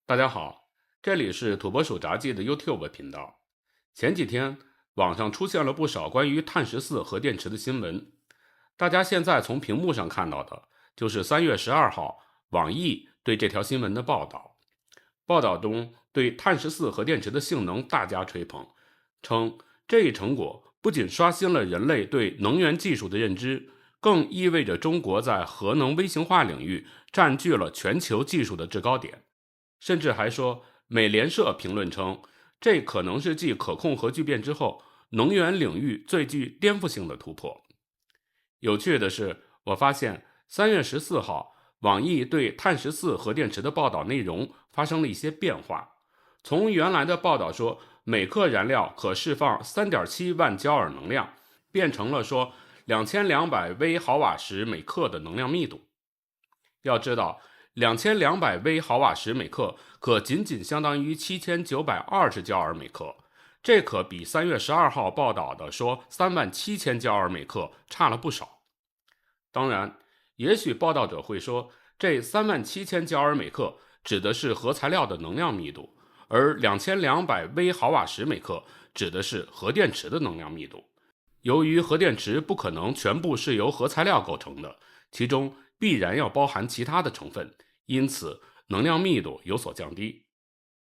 大家好，这里是土拨鼠杂技的 YouTube 频道。前几天网上出现了不少关于碳14核电池的新闻，大家现在从屏幕上看到的就是3月12号网易对这条新闻的报道。报道中对碳14核电池的性能大加吹捧，称这一成果不仅刷新了人类对能源技术的认知，更意味着中国在核能微型化领域占据了全球技术的制高点。甚至还说，美联社评论称，这可能是继可控核聚变之后，能源领域最具颠覆性的突破。有趣的是，我发现3月14号，网易对碳14核电池的报道内容发生了一些变化。从原来的报道说每克燃料可释放 3.7 万焦耳能量，变成了说2200微毫瓦时每克的能量密度。要知道2200微毫瓦时每克可仅仅相当于7920焦耳每克，这可比3月12号报道的说37000焦耳每克差了不少。当然，也许报道者会说，这37000焦耳每克指的是核材料的能量密度，而2200微毫瓦时每克指的是核电池的能量密度。由于核电池不可能全部是由核材料构成的，其中必然要包含其他的成分，因此能量密度有所降低。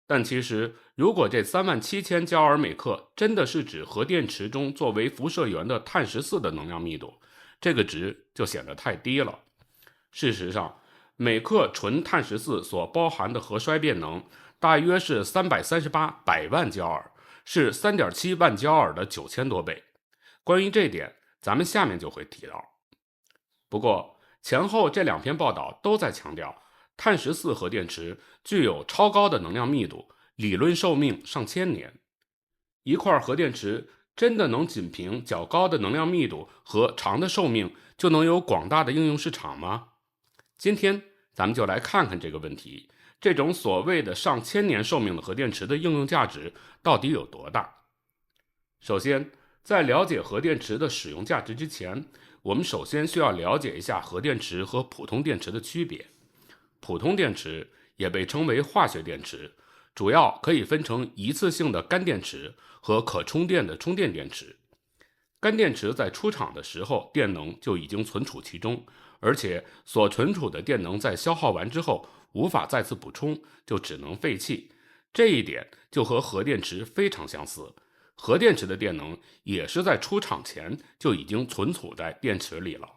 但其实，如果这37000焦耳每克真的是指核电池中作为辐射源的碳14的能量密度，这个值就显得太低了。事实上，每克纯碳14所包含的核衰变能大约是338百万焦耳，是 3.7 万焦耳的9000多倍。关于这点，咱们下面就会提到。不过，前后这两篇报道都在强调，碳14核电池具有超高的能量密度，理论寿命上千年。一块核电池真的能仅凭较高的能量密度和长的寿命就能有广大的应用市场吗？今天咱们就来看看这个问题，这种所谓的上千年寿命的核电池的应用价值到底有多大？首先，在了解核电池的使用价值之前，我们首先需要了解一下核电池和普通电池的区别。普通电池也被称为化学电池，主要可以分成一次性的干电池和可充电的充电电池。干电池在出厂的时候，电能就已经存储其中，而且所存储的电能在消耗完之后无法再次补充，就只能废弃。这一点就和核电池非常相似。核电池的电能也是在出厂前就已经存储在电池里了，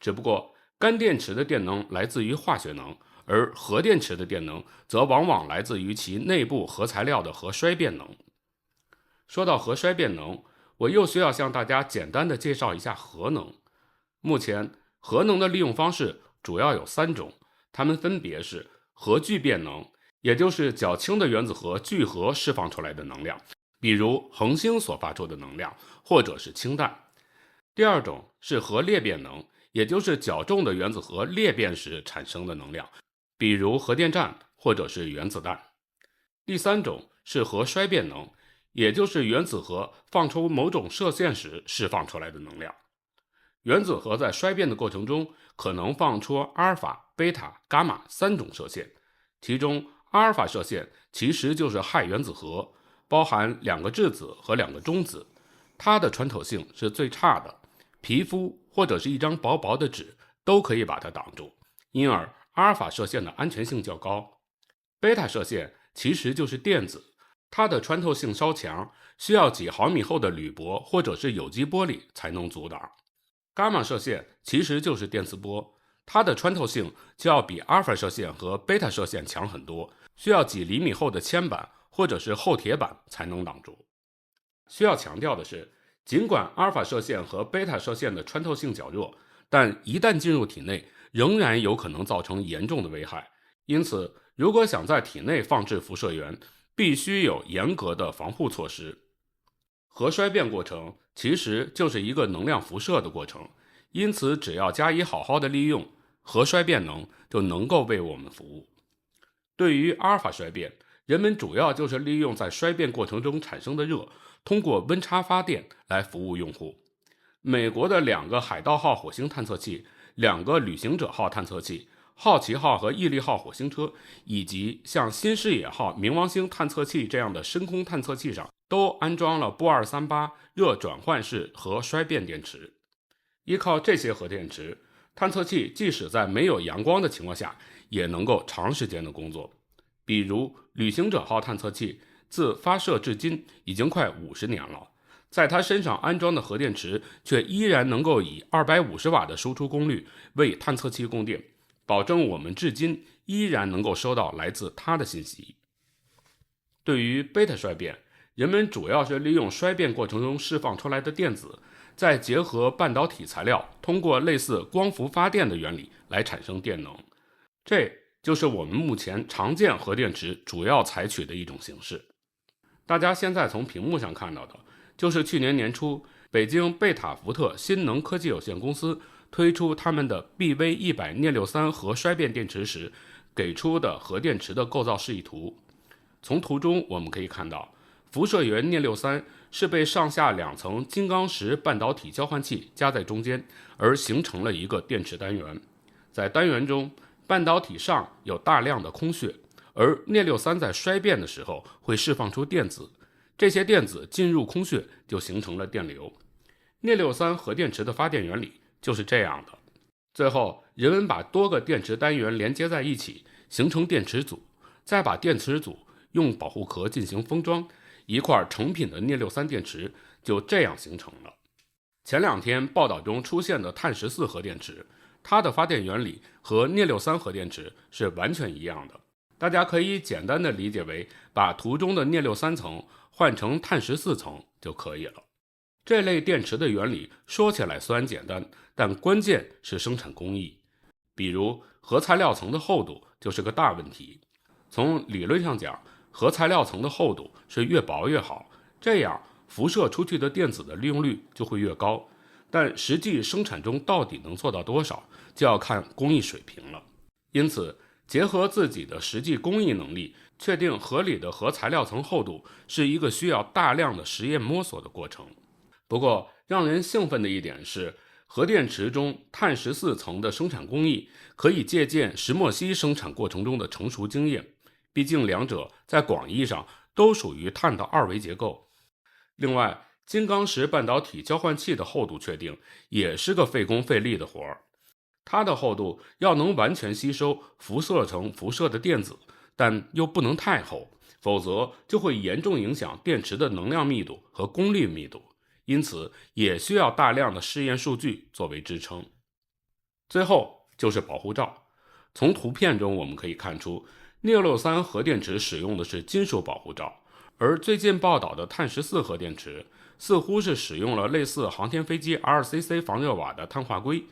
只不过干电池的电能来自于化学能，而核电池的电能则往往来自于其内部核材料的核衰变能。说到核衰变能，我又需要向大家简单的介绍一下核能。目前核能的利用方式主要有3种，它们分别是核聚变能，也就是较轻的原子核聚合释放出来的能量，比如恒星所发出的能量，或者是氢弹。第二种是核裂变能，也就是较重的原子核裂变时产生的能量，比如核电站或者是原子弹。第三种是核衰变能，也就是原子核放出某种射线时释放出来的能量。原子核在衰变的过程中可能放出阿尔法、贝塔、伽马3种射线，其中阿尔法射线其实就是氦原子核，包含2个质子和2个中子，它的穿透性是最差的，皮肤或者是一张薄薄的纸都可以把它挡住，因而阿尔法射线的安全性较高。贝塔射线其实就是电子，它的穿透性稍强，需要几毫米厚的铝箔或者是有机玻璃才能阻挡。伽马射线其实就是电磁波，它的穿透性就要比阿尔法射线和贝塔射线强很多，需要几厘米厚的铅板或者是厚铁板才能挡住。需要强调的是，尽管阿尔法射线和贝塔射线的穿透性较弱，但一旦进入体内，仍然有可能造成严重的危害。因此，如果想在体内放置辐射源，必须有严格的防护措施。核衰变过程其实就是一个能量辐射的过程，因此只要加以好好的利用，核衰变能就能够为我们服务。对于阿尔法衰变，人们主要就是利用在衰变过程中产生的热，通过温差发电来服务用户。美国的2个海盗号火星探测器、2个旅行者号探测器，好奇号和毅力号火星车，以及像新视野号、冥王星探测器这样的深空探测器上，都安装了钚238热转换式核衰变电池。依靠这些核电池，探测器即使在没有阳光的情况下，也能够长时间的工作。比如旅行者号探测器自发射至今已经快50年了，在它身上安装的核电池却依然能够以250瓦的输出功率为探测器供电，保证我们至今依然能够收到来自它的信息。对于贝塔衰变，人们主要是利用衰变过程中释放出来的电子，再结合半导体材料，通过类似光伏发电的原理来产生电能。这就是我们目前常见核电池主要采取的一种形式。大家现在从屏幕上看到的，就是去年年初北京贝塔福特新能科技有限公司推出他们的 BV100 镍63核衰变电池时给出的核电池的构造示意图。从图中我们可以看到，辐射源镍63是被上下2层金刚石半导体交换器夹在中间，而形成了一个电池单元。在单元中，半导体上有大量的空穴，而镍63在衰变的时候会释放出电子，这些电子进入空穴就形成了电流。镍63核电池的发电原理就是这样的。最后，人们把多个电池单元连接在一起，形成电池组，再把电池组用保护壳进行封装，一块成品的镍63电池就这样形成了。前2天报道中出现的碳14核电池，它的发电原理和镍63核电池是完全一样的。大家可以简单的理解为把图中的镍63层换成碳14层就可以了。这类电池的原理说起来虽然简单，但关键是生产工艺。比如核材料层的厚度就是个大问题。从理论上讲，核材料层的厚度是越薄越好，这样辐射出去的电子的利用率就会越高。但实际生产中到底能做到多少，就要看工艺水平了。因此，结合自己的实际工艺能力，确定合理的核材料层厚度是一个需要大量的实验摸索的过程。不过，让人兴奋的一点是，核电池中碳14层的生产工艺可以借鉴石墨烯生产过程中的成熟经验，毕竟两者在广义上都属于碳的2维结构。另外，金刚石半导体交换器的厚度确定也是个费工费力的活儿。它的厚度要能完全吸收辐射层辐射的电子，但又不能太厚，否则就会严重影响电池的能量密度和功率密度，因此也需要大量的试验数据作为支撑。最后就是保护罩。从图片中我们可以看出，镍63核电池使用的是金属保护罩，而最近报道的碳14核电池似乎是使用了类似航天飞机 2cc 防热瓦的碳化硅。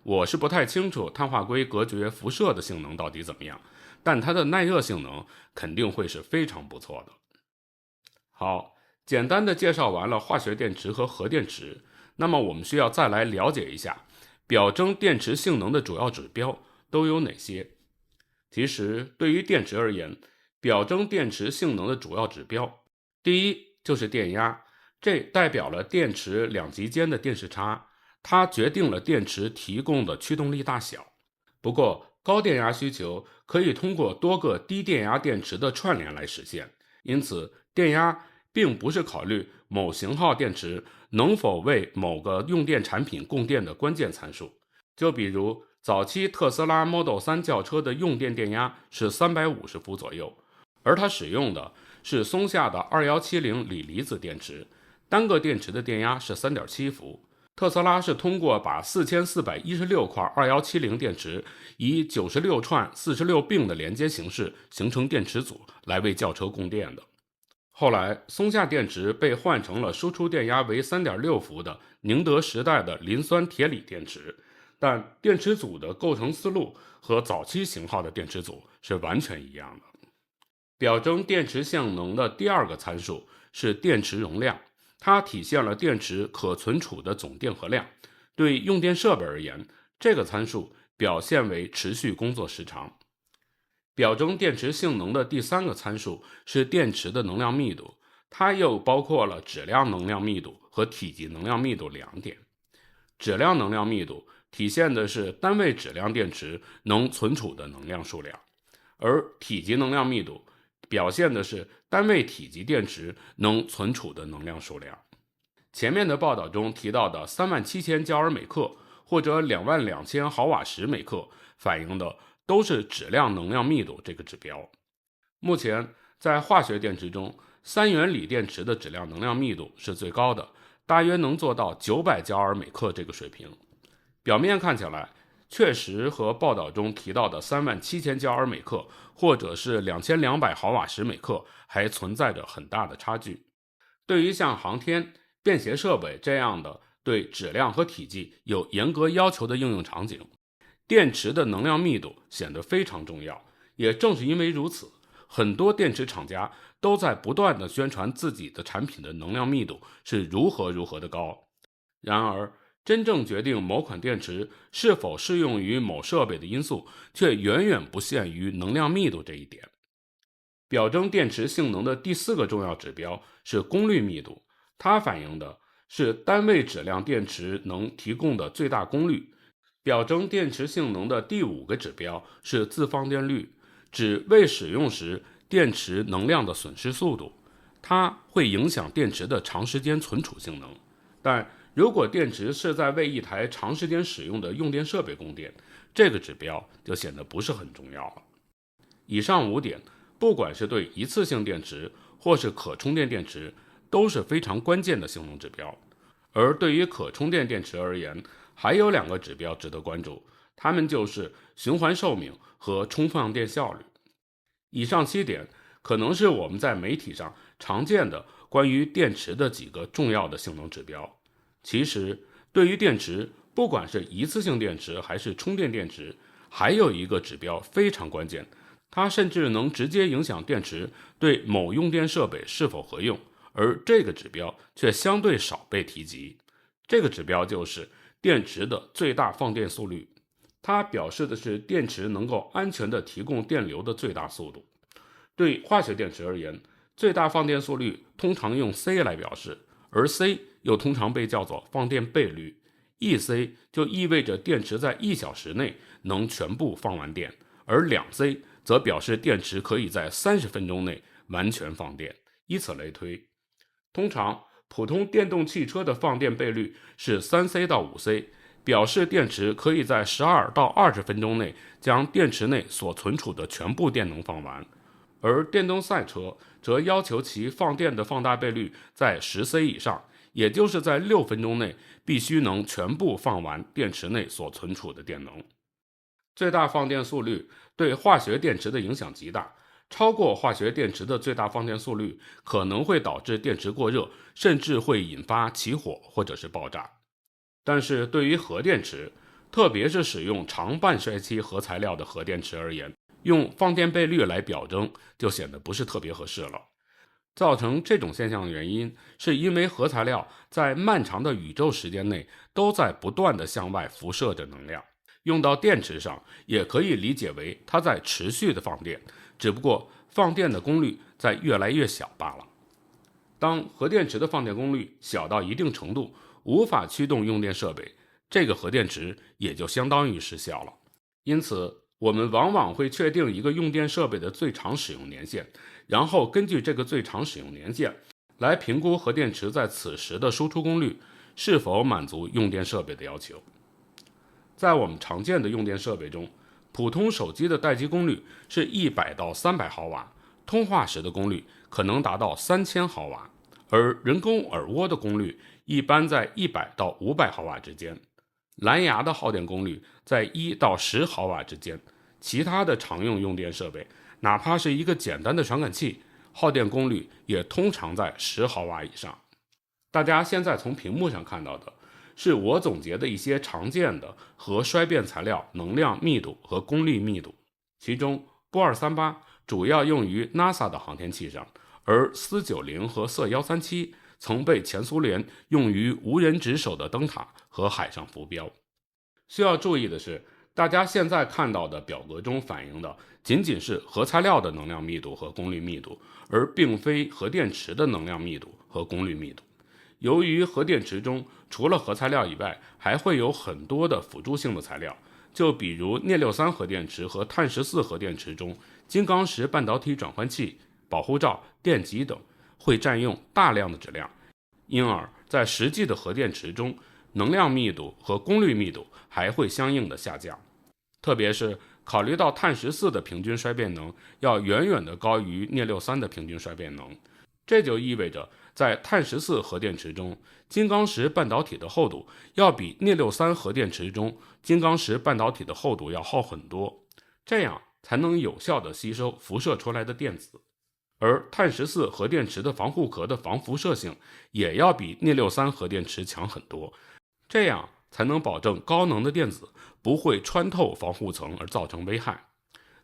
我是不太清楚碳化硅隔绝辐射的性能到底怎么样，但它的耐热性能肯定会是非常不错的。好，简单的介绍完了化学电池和核电池，那么我们需要再来了解一下表征电池性能的主要指标都有哪些。其实对于电池而言，表征电池性能的主要指标，第一就是电压，这代表了电池两极间的电势差，它决定了电池提供的驱动力大小。不过高电压需求可以通过多个低电压电池的串联来实现，因此电压并不是考虑某型号电池能否为某个用电产品供电的关键参数。就比如早期特斯拉 Model 3轿车的用电电压是350伏左右，而它使用的是松下的2170锂离子电池，单个电池的电压是 3.7 伏。特斯拉是通过把4416块2170电池以96串46并的连接形式形成电池组来为轿车供电的。后来松下电池被换成了输出电压为 3.6 伏的宁德时代的磷酸铁锂电池，但电池组的构成思路和早期型号的电池组是完全一样的。表征电池性能的第二个参数是电池容量，它体现了电池可存储的总电荷量。对用电设备而言，这个参数表现为持续工作时长。表征电池性能的第三个参数是电池的能量密度，它又包括了质量能量密度和体积能量密度2点。质量能量密度体现的是单位质量电池能存储的能量数量，而体积能量密度表现的是单位体积电池能存储的能量数量。前面的报道中提到的37000焦耳每克或者22000毫瓦时每克，反映的都是质量能量密度这个指标。目前在化学电池中，3元锂电池的质量能量密度是最高的，大约能做到900焦耳每克这个水平。表面看起来确实和报道中提到的37000焦耳每克或者是2200毫瓦时每克还存在着很大的差距。对于像航天、便携设备这样的对质量和体积有严格要求的应用场景，电池的能量密度显得非常重要。也正是因为如此，很多电池厂家都在不断地宣传自己的产品的能量密度是如何的高。然而，真正决定某款电池是否适用于某设备的因素，却远远不限于能量密度这一点。表征电池性能的第4个重要指标是功率密度，它反映的是单位质量电池能提供的最大功率。表征电池性能的第5个指标是自放电率，指未使用时电池能量的损失速度，它会影响电池的长时间存储性能。但如果电池是在为一台长时间使用的用电设备供电，这个指标就显得不是很重要了。以上5点，不管是对一次性电池或是可充电电池，都是非常关键的性能指标。而对于可充电电池而言，还有2个指标值得关注，它们就是循环寿命和充放电效率。以上7点可能是我们在媒体上常见的关于电池的几个重要的性能指标。其实，对于电池，不管是一次性电池还是充电电池，还有一个指标非常关键，它甚至能直接影响电池对某用电设备是否合用，而这个指标却相对少被提及。这个指标就是电池的最大放电速率，它表示的是电池能够安全地提供电流的最大速度。对化学电池而言，最大放电速率通常用 C 来表示，而 C 又通常被叫做放电倍率。1C 就意味着电池在1小时内能全部放完电，而 2C 则表示电池可以在30分钟内完全放电，以此类推。通常普通电动汽车的放电倍率是 3C 到 5C， 表示电池可以在12到20分钟内将电池内所存储的全部电能放完，而电动赛车则要求其放电的放大倍率在 10C 以上，也就是在6分钟内必须能全部放完电池内所存储的电能。最大放电速率对化学电池的影响极大，超过化学电池的最大放电速率可能会导致电池过热，甚至会引发起火或者是爆炸。但是对于核电池，特别是使用长半衰期核材料的核电池而言，用放电倍率来表征就显得不是特别合适了。造成这种现象的原因，是因为核材料在漫长的宇宙时间内都在不断地向外辐射着能量，用到电池上也可以理解为它在持续的放电，只不过放电的功率在越来越小罢了。当核电池的放电功率小到一定程度，无法驱动用电设备，这个核电池也就相当于失效了。因此，我们往往会确定一个用电设备的最长使用年限，然后根据这个最长使用年限来评估核电池在此时的输出功率是否满足用电设备的要求。在我们常见的用电设备中，普通手机的待机功率是100到300毫瓦，通话时的功率可能达到3000毫瓦，而人工耳蜗的功率一般在100到500毫瓦之间。蓝牙的耗电功率在1到10毫瓦之间，其他的常用用电设备，哪怕是一个简单的传感器，耗电功率也通常在10毫瓦以上。大家现在从屏幕上看到的是我总结的一些常见的核衰变材料能量密度和功率密度，其中钚238主要用于 NASA 的航天器上，而铯90和铯137曾被前苏联用于无人值守的灯塔和海上浮标。需要注意的是，大家现在看到的表格中反映的仅仅是核材料的能量密度和功率密度，而并非核电池的能量密度和功率密度。由于核电池中除了核材料以外，还会有很多的辅助性的材料，就比如镍63核电池和碳14核电池中，金刚石半导体转换器、保护罩、电极等会占用大量的质量，因而在实际的核电池中，能量密度和功率密度还会相应的下降。特别是考虑到碳14的平均衰变能要远远的高于镍63的平均衰变能，这就意味着在碳14核电池中，金刚石半导体的厚度要比镍63核电池中金刚石半导体的厚度要厚很多，这样才能有效的吸收辐射出来的电子。而碳14核电池的防护壳的防辐射性也要比镍63核电池强很多，这样才能保证高能的电子不会穿透防护层而造成危害。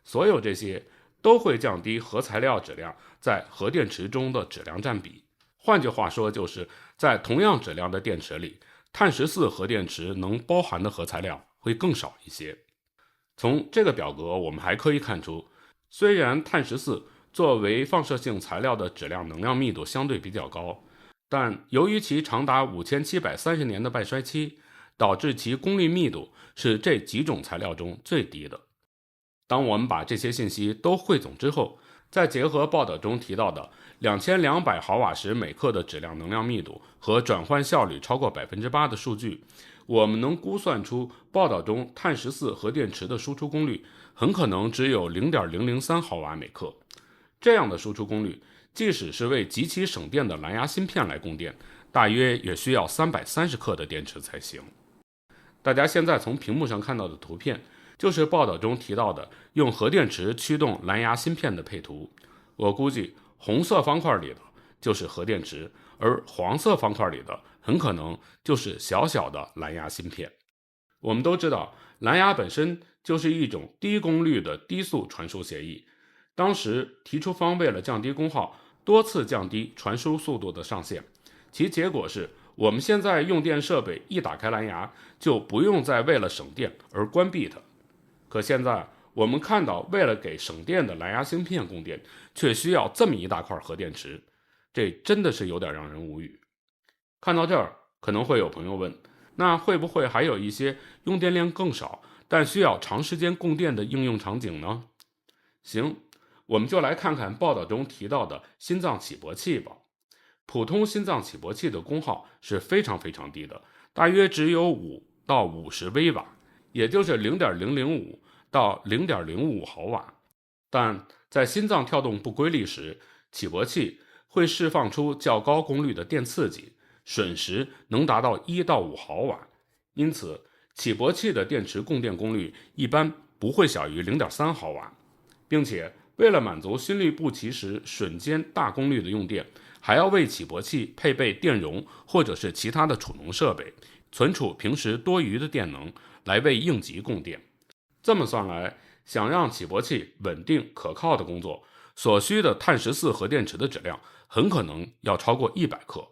所有这些都会降低核材料质量在核电池中的质量占比。换句话说，就是在同样质量的电池里，碳14核电池能包含的核材料会更少一些。从这个表格我们还可以看出，虽然碳14作为放射性材料的质量能量密度相对比较高，但由于其长达5730年的半衰期，导致其功率密度是这几种材料中最低的。当我们把这些信息都汇总之后，再结合报道中提到的2200毫瓦时每克的质量能量密度和转换效率超过 8% 的数据，我们能估算出报道中碳14核电池的输出功率很可能只有 0.003 毫瓦每克。这样的输出功率，即使是为极其省电的蓝牙芯片来供电，大约也需要330克的电池才行。大家现在从屏幕上看到的图片，就是报道中提到的用核电池驱动蓝牙芯片的配图。我估计红色方块里的就是核电池，而黄色方块里的很可能就是小小的蓝牙芯片。我们都知道，蓝牙本身就是一种低功率的低速传输协议。当时提出方为了降低功耗，多次降低传输速度的上限，其结果是我们现在用电设备一打开蓝牙，就不用再为了省电而关闭它。可现在我们看到，为了给省电的蓝牙芯片供电，却需要这么一大块核电池，这真的是有点让人无语。看到这儿，可能会有朋友问，那会不会还有一些用电量更少，但需要长时间供电的应用场景呢？行，我们就来看看报道中提到的心脏起搏器吧。普通心脏起搏器的功耗是非常低的，大约只有5到50微瓦，也就是 0.005 到 0.055 毫瓦。但在心脏跳动不规律时，起搏器会释放出较高功率的电刺激，瞬时能达到1到5毫瓦。因此，起搏器的电池供电功率一般不会小于 0.3 毫瓦，并且为了满足心律不齐时瞬间大功率的用电，还要为起搏器配备电容或者是其他的储能设备，存储平时多余的电能来为应急供电。这么算来，想让起搏器稳定可靠的工作，所需的碳14核电池的质量很可能要超过100克。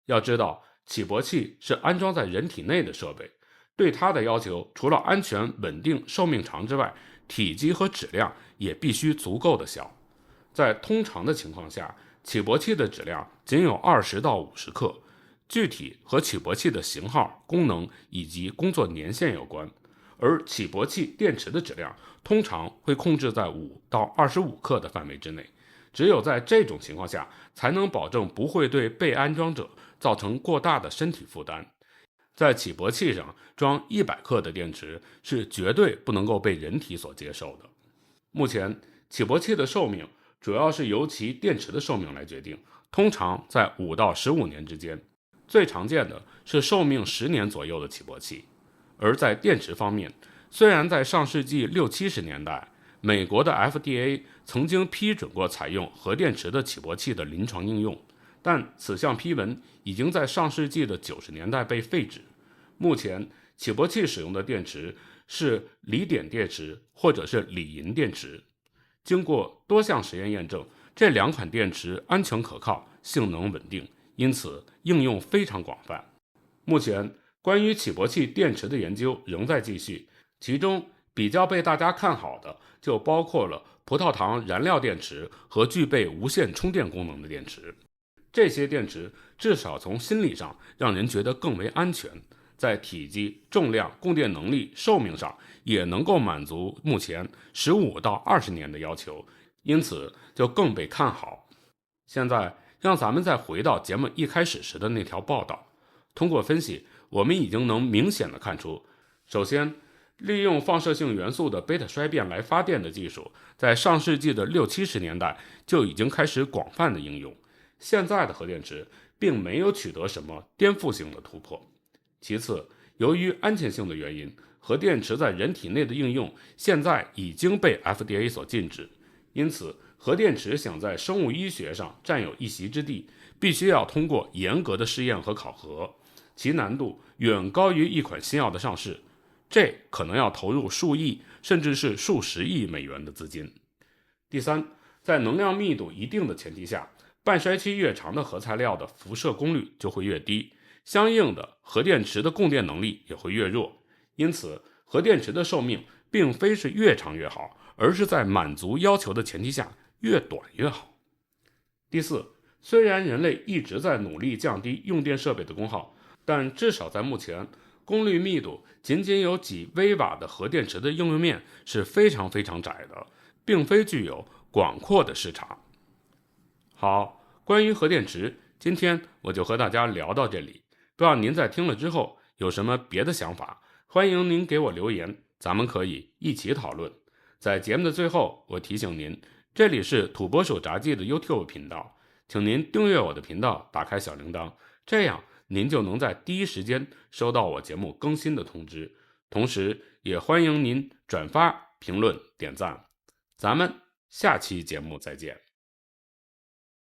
要知道，起搏器是安装在人体内的设备，对它的要求除了安全、稳定、寿命长之外，体积和质量也必须足够的小。在通常的情况下，起搏器的质量仅有20到50克，具体和起搏器的型号、功能以及工作年限有关。而起搏器电池的质量通常会控制在5到25克的范围之内，只有在这种情况下，才能保证不会对被安装者造成过大的身体负担。在起搏器上装100克的电池是绝对不能够被人体所接受的。目前，起搏器的寿命主要是由其电池的寿命来决定，通常在5到15年之间。最常见的是寿命10年左右的起搏器。而在电池方面，虽然在上世纪60、70年代，美国的 FDA 曾经批准过采用核电池的起搏器的临床应用，但此项批文已经在上世纪的90年代被废止。目前，起搏器使用的电池是锂碘电池或者是锂银电池。经过多项实验验证，这2款电池安全可靠，性能稳定，因此应用非常广泛。目前，关于起搏器电池的研究仍在继续，其中比较被大家看好的就包括了葡萄糖燃料电池和具备无线充电功能的电池。这些电池至少从心理上让人觉得更为安全，在体积、重量、供电能力、寿命上也能够满足目前15到20年的要求，因此就更被看好。现在让咱们再回到节目一开始时的那条报道，通过分析，我们已经能明显的看出，首先，利用放射性元素的贝塔衰变来发电的技术，在上世纪的60、70年代就已经开始广泛的应用。现在的核电池并没有取得什么颠覆性的突破。其次，由于安全性的原因，核电池在人体内的应用现在已经被 FDA 所禁止，因此核电池想在生物医学上占有一席之地，必须要通过严格的试验和考核，其难度远高于一款新药的上市，这可能要投入数亿甚至是数十亿美元的资金。第三，在能量密度一定的前提下，半衰期越长的核材料的辐射功率就会越低，相应的核电池的供电能力也会越弱，因此核电池的寿命并非是越长越好，而是在满足要求的前提下越短越好。第四，虽然人类一直在努力降低用电设备的功耗，但至少在目前，功率密度仅仅有几微瓦的核电池的应用面是非常非常窄的，并非具有广阔的市场。好，关于核电池，今天我就和大家聊到这里。不知道您在听了之后有什么别的想法，欢迎您给我留言，咱们可以一起讨论。在节目的最后，我提醒您，这里是土拨鼠杂技的 YouTube 频道，请您订阅我的频道，打开小铃铛，这样您就能在第一时间收到我节目更新的通知。同时也欢迎您转发、评论、点赞。咱们下期节目再见。